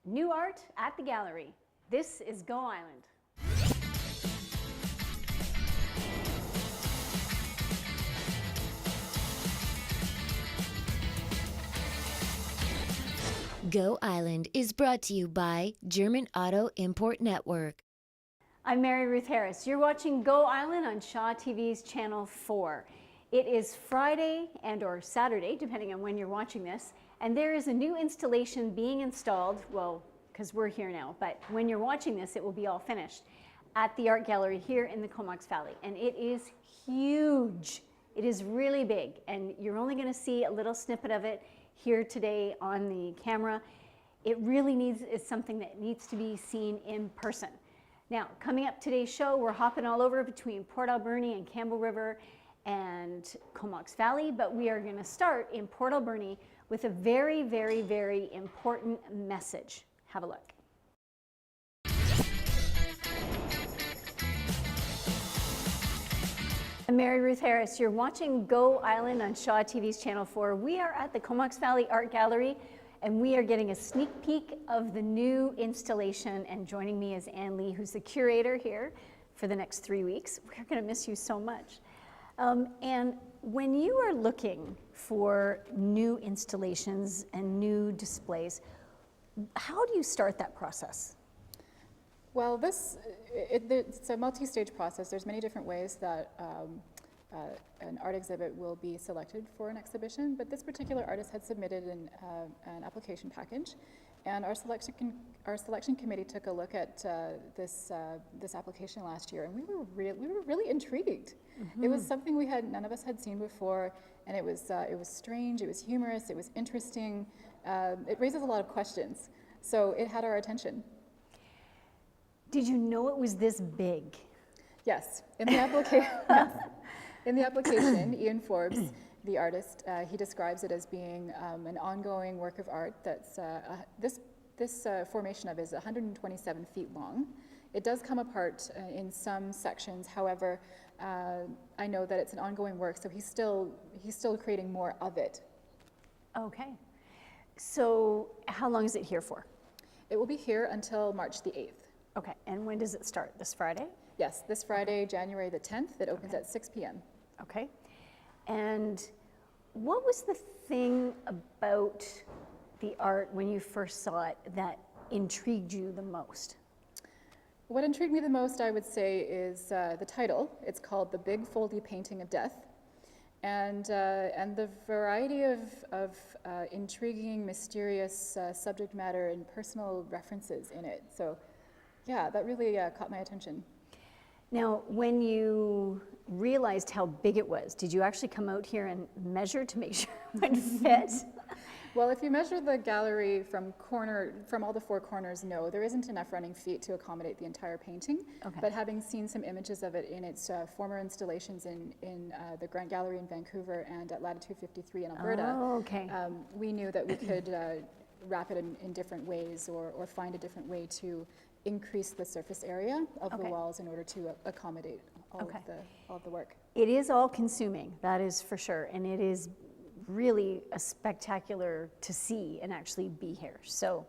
New art at the gallery. This is Go Island. Go Island is brought to you by German Auto Import Network. I'm Mary Ruth Harris. You're watching Go Island on Shaw TV's Channel 4. It is Friday or Saturday, depending on when you're watching this, and there is a new installation being installed, well, because we're here now, but when you're watching this, it will be all finished, at the art gallery here in the Comox Valley, and it is huge. It is really big, and you're only going to see a little snippet of it here today on the camera. It really is something that needs to be seen in person. Now, coming up today's show, we're hopping all over between Port Alberni and Campbell River and Comox Valley, but we are going to start in Port Alberni with a very, very, very important message. Have a look. I'm Mary Ruth Harris. You're watching Go Island on Shaw TV's Channel 4. We are at the Comox Valley Art Gallery, and we are getting a sneak peek of the new installation. And joining me is Ann Lee, who's the curator here for the next 3 weeks. We're going to miss you so much. And when you are looking for new installations and new displays, how do you start that process? Well, it's a multi-stage process. There's many different ways that an art exhibit will be selected for an exhibition, but this particular artist had submitted an application package, and our selection committee took a look at this application last year, and we were really intrigued. Mm-hmm. It was something none of us had seen before, and it was strange, it was humorous, it was interesting. It raises a lot of questions, so it had our attention. Did you know it was this big? Yes, in the application. Yes. In the application, Ian Forbes, the artist, he describes it as being an ongoing work of art that's, this formation of it is 127 feet long. It does come apart in some sections, however, I know that it's an ongoing work, so he's still creating more of it. Okay. So how long is it here for? It will be here until March the 8th. Okay, and when does it start? This Friday? Yes, this Friday, January the 10th. It opens at 6 p.m. Okay. And what was the thing about the art when you first saw it that intrigued you the most? What intrigued me the most, I would say, is the title. It's called The Big Foldy Painting of Death. And the variety of intriguing, mysterious subject matter and personal references in it. So, yeah, that really caught my attention. Now, when you realized how big it was, did you actually come out here and measure to make sure it would fit? Well, if you measure the gallery from all the four corners, no, there isn't enough running feet to accommodate the entire painting. Okay. But having seen some images of it in its former installations in the Grant Gallery in Vancouver and at Latitude 53 in Alberta, okay. We knew that we could wrap it in different ways or find a different way to increase the surface area of the walls in order to accommodate all of the work. It is all consuming, that is for sure, and it is really a spectacular to see and actually be here. So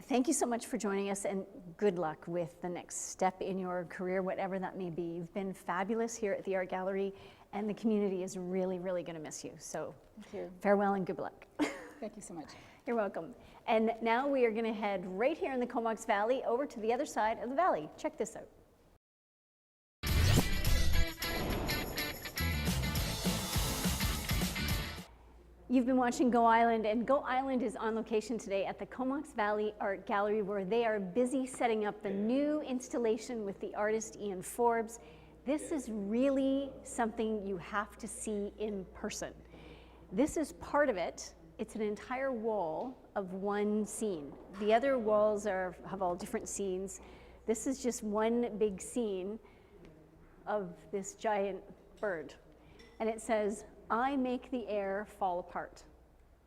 thank you so much for joining us, and good luck with the next step in your career, whatever that may be. You've been fabulous here at the Art Gallery, and the community is really, really going to miss you. So thank you. Farewell and good luck. Thank you so much. You're welcome. And now we are going to head right here in the Comox Valley over to the other side of the valley. Check this out. You've been watching Go Island, and Go Island is on location today at the Comox Valley Art Gallery, where they are busy setting up the new installation with the artist Ian Forbes. This is really something you have to see in person. This is part of it. It's an entire wall of one scene. The other walls have all different scenes. This is just one big scene of this giant bird. And it says, "I make the air fall apart."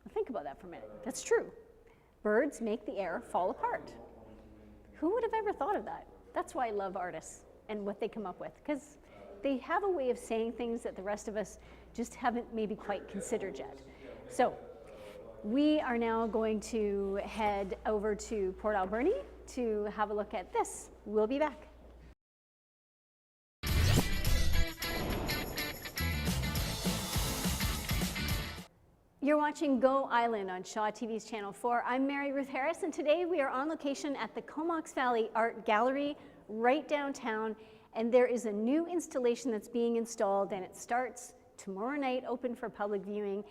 Now think about that for a minute. That's true. Birds make the air fall apart. Who would have ever thought of that? That's why I love artists and what they come up with, because they have a way of saying things that the rest of us just haven't maybe quite considered yet. So We are now going to head over to Port Alberni to have a look at this. We'll be back. You're watching Go Island on Shaw TV's Channel 4. I'm Mary Ruth Harris, and today we are on location at the Comox Valley Art Gallery right downtown, and there is a new installation that's being installed, and it starts tomorrow night, open for public viewing.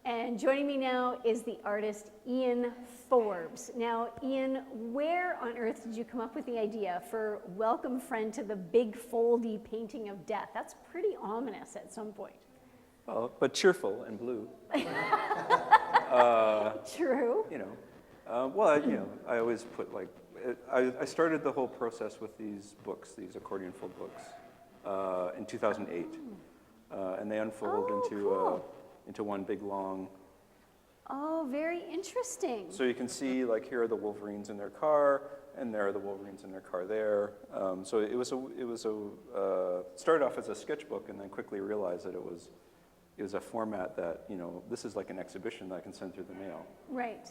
And joining me now is the artist Ian Forbes. Now, Ian, where on earth did you come up with the idea for Welcome Friend to the Big Foldy Painting of Death? That's pretty ominous at some point. Well, but cheerful and blue. True. I always put like, I started the whole process with these books, these accordion-fold books, in 2008. And they unfold into one big long. Oh, very interesting. So you can see, like, here are the Wolverines in their car, and there are the Wolverines in their car there. So it was started off as a sketchbook, and then quickly realized that it was a format that, this is like an exhibition that I can send through the mail. Right.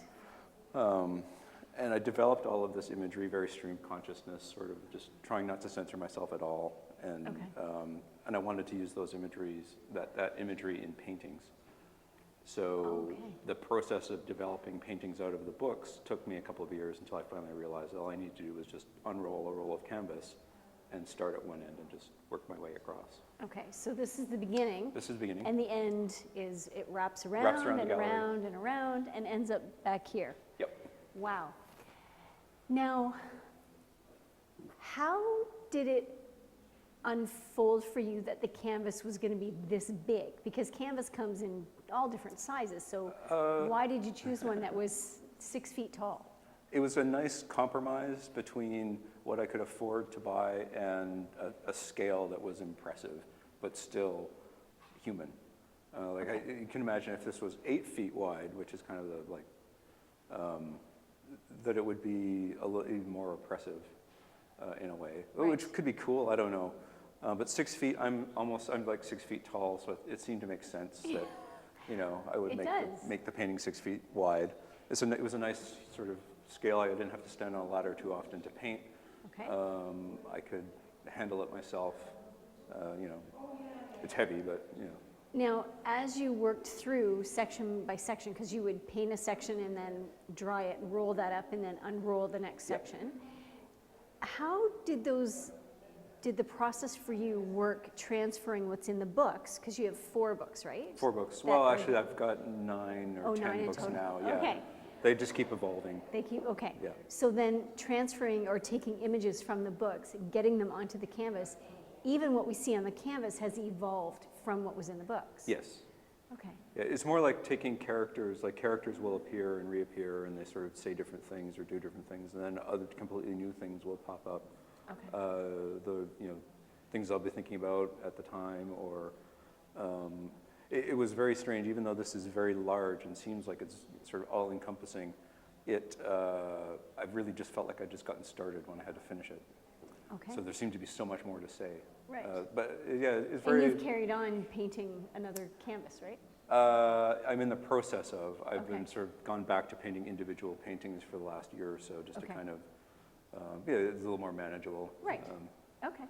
And I developed all of this imagery, very stream consciousness, sort of just trying not to censor myself at all. And, and I wanted to use those imageries, that imagery in paintings. So the process of developing paintings out of the books took me a couple of years until I finally realized all I need to do was just unroll a roll of canvas and start at one end and just work my way across. Okay, so this is the beginning. This is the beginning. And the end is, it wraps around and around and around and ends up back here. Yep. Wow. Now, how did it unfold for you that the canvas was going to be this big? Because canvas comes in all different sizes, so why did you choose one that was 6 feet tall? It was a nice compromise between what I could afford to buy and a scale that was impressive, but still human. You can imagine if this was 8 feet wide, which is kind of that it would be a little even more oppressive in a way, which could be cool, I don't know. But 6 feet, I'm like 6 feet tall, so it seemed to make sense that, I would make the painting 6 feet wide. It was a nice sort of scale. I didn't have to stand on a ladder too often to paint. Okay. I could handle it myself. It's heavy, but Now, as you worked through section by section, because you would paint a section and then dry it, roll that up, and then unroll the next section, how did the process for you work transferring what's in the books? Because you have 4 books, right? 4 books. Well, actually, I've got 9 or 10 books now. Yeah. Okay. They just keep evolving. They keep, okay. Yeah. So then transferring or taking images from the books, getting them onto the canvas, even what we see on the canvas has evolved from what was in the books. Yes. Okay. Yeah, it's more like taking characters, like characters will appear and reappear, and they sort of say different things or do different things, and then other completely new things will pop up. Okay. Things I'll be thinking about at the time, or it was very strange, even though this is very large and seems like it's sort of all-encompassing. I've really just felt like I'd just gotten started when I had to finish it. Okay. So there seemed to be so much more to say. Right. But yeah, it's very. And you've carried on painting another canvas, right? I'm in the process of. I've been sort of gone back to painting individual paintings for the last year or so, just to kind of, it's a little more manageable. Right. Okay.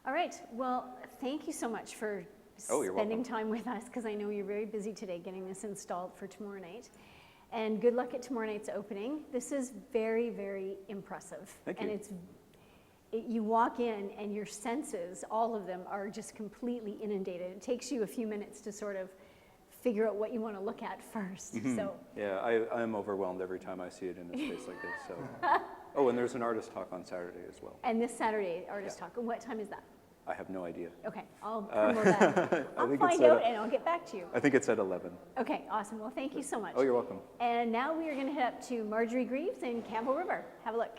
All right. Well, thank you so much for you're spending welcome. time with us, because I know you're very busy today getting this installed for tomorrow night. And good luck at tomorrow night's opening. This is very, very impressive. Thank you. And you walk in and your senses, all of them, are just completely inundated. It takes you a few minutes to sort of figure out what you want to look at first. Mm-hmm. So yeah, I'm overwhelmed every time I see it in a space like this. So. Oh, and there's an artist talk on Saturday as well. And this Saturday, artist talk. And what time is that? I have no idea. Okay, I'll promote that. I'll find out and I'll get back to you. I think it's at 11. Okay, awesome. Well, thank you so much. Oh, you're welcome. And now we are going to head up to Marjorie Greaves in Campbell River. Have a look.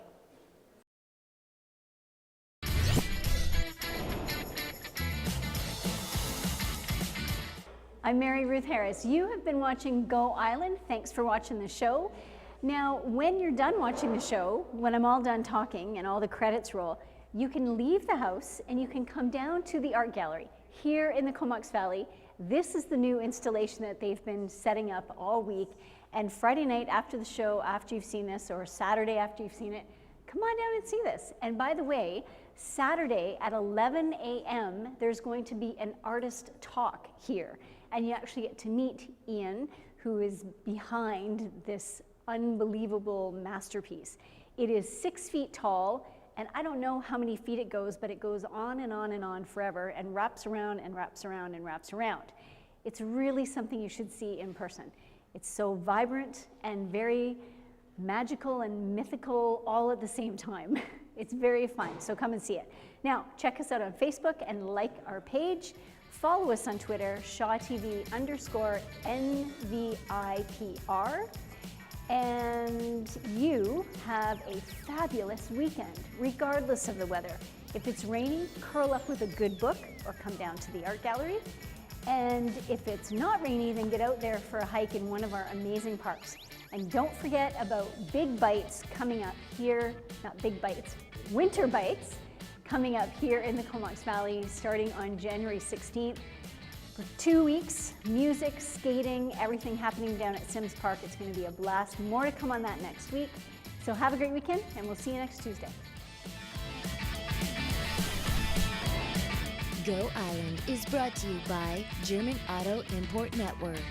I'm Mary Ruth Harris. You have been watching Go Island. Thanks for watching the show. Now, when you're done watching the show, when I'm all done talking and all the credits roll, you can leave the house and you can come down to the art gallery here in the Comox Valley. This is the new installation that they've been setting up all week, And Friday night after the show, after you've seen this, or Saturday after you've seen it, come on down and see this. And by the way, Saturday at 11 a.m., there's going to be an artist talk here. And you actually get to meet Ian, who is behind this unbelievable masterpiece. It is 6 feet tall, and I don't know how many feet it goes, but it goes on and on and on forever and wraps around and wraps around and wraps around. It's really something you should see in person. It's so vibrant and very magical and mythical all at the same time. It's very fun, so come and see it. Now, check us out on Facebook and like our page. Follow us on Twitter, ShawTV_NVIPR. And you have a fabulous weekend, regardless of the weather. If it's rainy, curl up with a good book or come down to the art gallery. And if it's not rainy, then get out there for a hike in one of our amazing parks. And don't forget about Big Bites coming up here, not Big Bites, Winter Bites coming up here in the Comox Valley starting on January 16th. For 2 weeks, music, skating, everything happening down at Sims Park. It's going to be a blast. More to come on that next week. So have a great weekend, and we'll see you next Tuesday. Go Island is brought to you by German Auto Import Network.